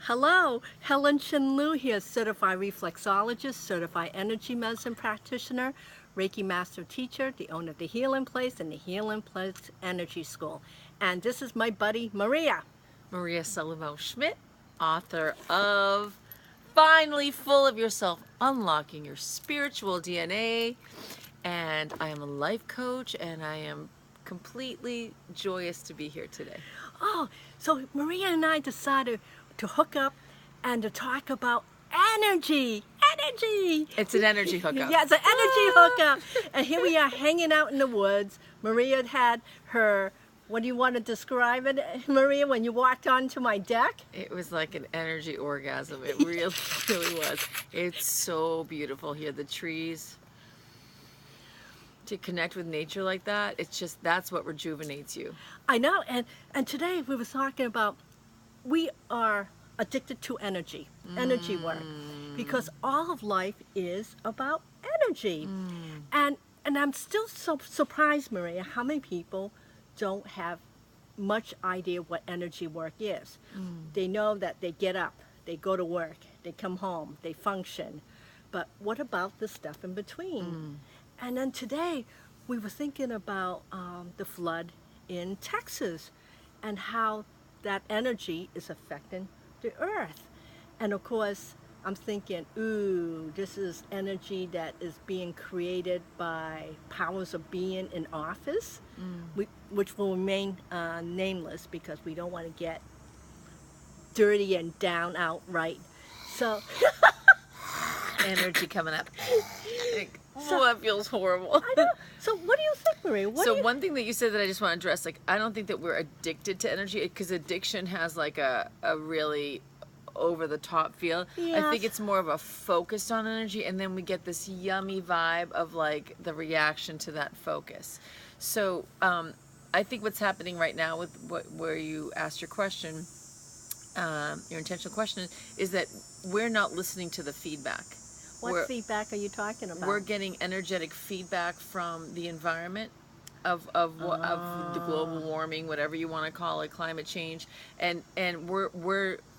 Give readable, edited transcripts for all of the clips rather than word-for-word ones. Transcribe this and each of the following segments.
Hello, Helen Lu here, certified reflexologist, certified energy medicine practitioner, Reiki master teacher, the owner of the Healing Place and the Healing Place Energy School. And this is my buddy Maria. Maria Salomão-Schmidt, author of Finally Full of Yourself, Unlocking Your Spiritual DNA. And I am a life coach, and I am completely joyous to be here today. Oh, so Maria and I decided to hook up and to talk about energy. It's an energy hookup. Yeah, it's an energy hookup. And here we are hanging out in the woods. Maria had her, what do you want to describe it, Maria, when you walked onto my deck? It was like an energy orgasm. It really, really was. It's so beautiful here. The trees. To connect with nature like that, it's just, that's what rejuvenates you. I know. And today we were talking about we are addicted to energy work, because all of life is about energy. And I'm still so surprised, Maria, how many people don't have much idea what energy work is. They know that they get up, they go to work, they come home, they function. But what about the stuff in between? And then today we were thinking about the flood in Texas and how that energy is affecting the earth. And of course, I'm thinking, ooh, this is energy that is being created by powers of being in office, which will remain nameless because we don't want to get dirty and down outright. So, Energy coming up. That feels horrible. I know. So what do you think, Maria? One thing that you said that I just want to address, like, I don't think that we're addicted to energy, because addiction has like a really over the top feel. Yes. I think it's more of a focus on energy, and then we get this yummy vibe of like the reaction to that focus. So I think what's happening right now with where you asked your question, your intentional question, is that we're not listening to the feedback. What feedback are you talking about? We're getting energetic feedback from the environment of the global warming, whatever you want to call it, climate change, and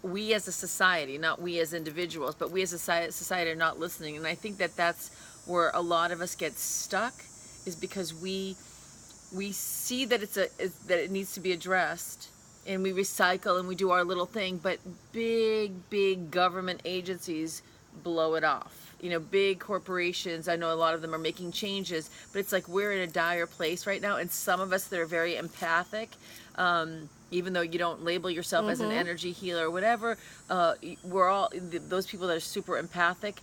we as a society, not we as individuals, but we as a society are not listening. And I think that that's where a lot of us get stuck, is because we see that that it needs to be addressed, and we recycle and we do our little thing, but big government agencies blow it off. You know, big corporations, I know a lot of them are making changes, but it's like we're in a dire place right now. And some of us that are very empathic, even though you don't label yourself as an energy healer or whatever, we're all, those people that are super empathic,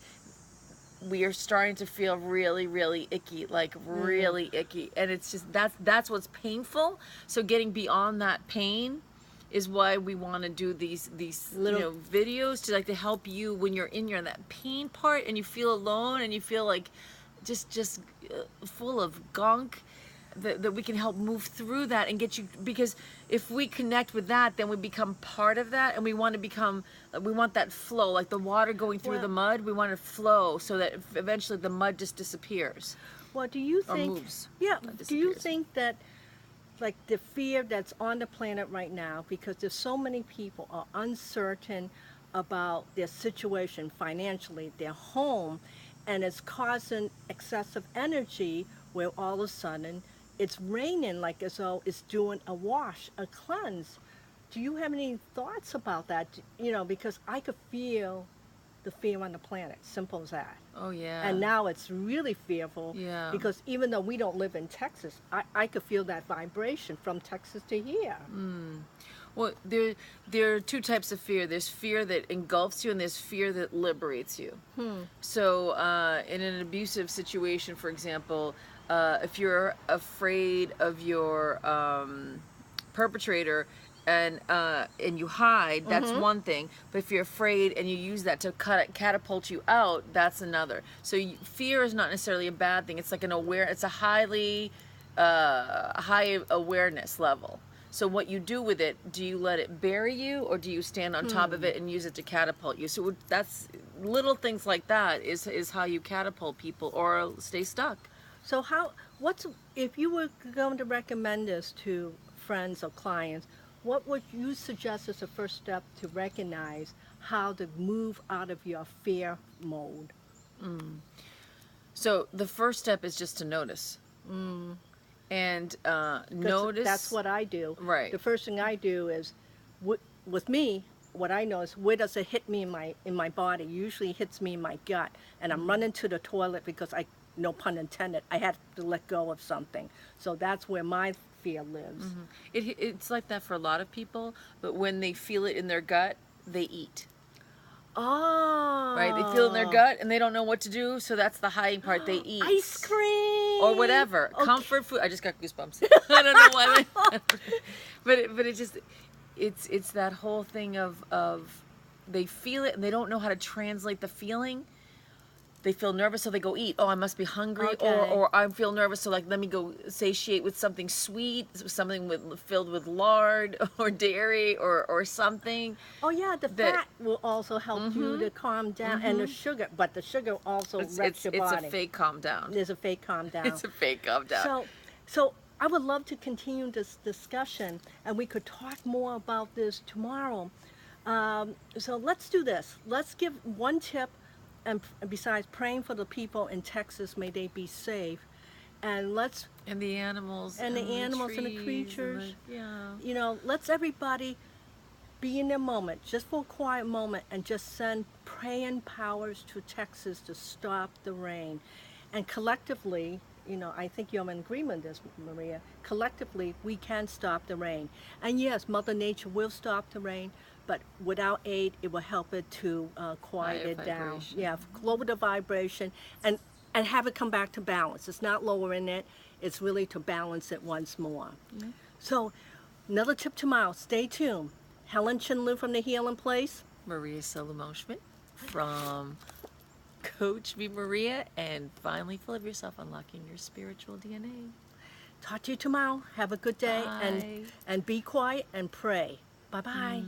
we are starting to feel really icky, like really icky. And it's just, that's what's painful. So getting beyond that pain is why we want to do these little videos to help you when you're in that pain part and you feel alone and you feel like just full of gunk, that we can help move through that and get you, because if we connect with that, then we become part of that, and we want that flow, like the water going through the mud. We want to flow so that eventually the mud just disappears. Well, do you think? Or moves. Yeah. Do you think that, like, the fear that's on the planet right now, because there's so many people are uncertain about their situation financially, their home, and it's causing excessive energy where all of a sudden it's raining like as though it's doing a wash, a cleanse. Do you have any thoughts about that? You know, because I could feel the fear on the planet, simple as that. Oh yeah. And now it's really fearful, Yeah. because even though we don't live in Texas, I could feel that vibration from Texas to here. Well, there are two types of fear. There's fear that engulfs you, and there's fear that liberates you. So in an abusive situation, for example, if you're afraid of your perpetrator, and you hide, that's one thing. But if you're afraid and you use that to catapult you out, that's another. So fear is not necessarily a bad thing. It's like it's a high awareness level. So what you do with it, do you let it bury you, or do you stand on top of it and use it to catapult you? So that's little things like that is how you catapult people or stay stuck. So if you were going to recommend this to friends or clients, what would you suggest as a first step to recognize how to move out of your fear mode? So the first step is just to notice. And 'Cause notice. that's what I do. Right. The first thing I do is, with me, what I know is where does it hit me in my body? Usually it hits me in my gut, and I'm running to the toilet because I, no pun intended, I had to let go of something. So that's where my fear lives. It's like that for a lot of people, but when they feel it in their gut, they eat. Oh. Right? They feel it in their gut and they don't know what to do, so that's the hiding part. They eat. Ice cream. Or whatever. Okay. Comfort food. I just got goosebumps. I don't know why. But it just, it's that whole thing of they feel it and they don't know how to translate the feeling. They feel nervous, so they go eat. Oh, I must be hungry. Okay. Or I feel nervous, so like let me go satiate with something sweet, something filled with lard or dairy or something. Oh yeah, the that- fat will also help you to calm down, and the sugar. But the sugar also wrecks your body. It's a fake calm down. There's a fake calm down. It's a fake calm down. So I would love to continue this discussion, and we could talk more about this tomorrow. So let's do this. Let's give one tip, and besides praying for the people in Texas, may they be safe, and let's And the animals. and the animals and the trees creatures. yeah. Let's everybody be in their moment, just for a quiet moment, and just send praying powers to Texas to stop the rain. And collectively, I think you're in agreement with this, Maria. Collectively, we can stop the rain. And yes, Mother Nature will stop the rain, but without aid, it will help it to quiet Higher it down. vibration. Yeah, lower the vibration and have it come back to balance. It's not lowering it, it's really to balance it once more. So, another tip tomorrow, stay tuned. Helen Chinlu from the Healing Place. Maria Salomão-Schmidt from Coach Me Maria, and finally full of yourself, unlocking your spiritual DNA. Talk to you tomorrow. Have a good day Bye. and be quiet and pray. Bye-bye.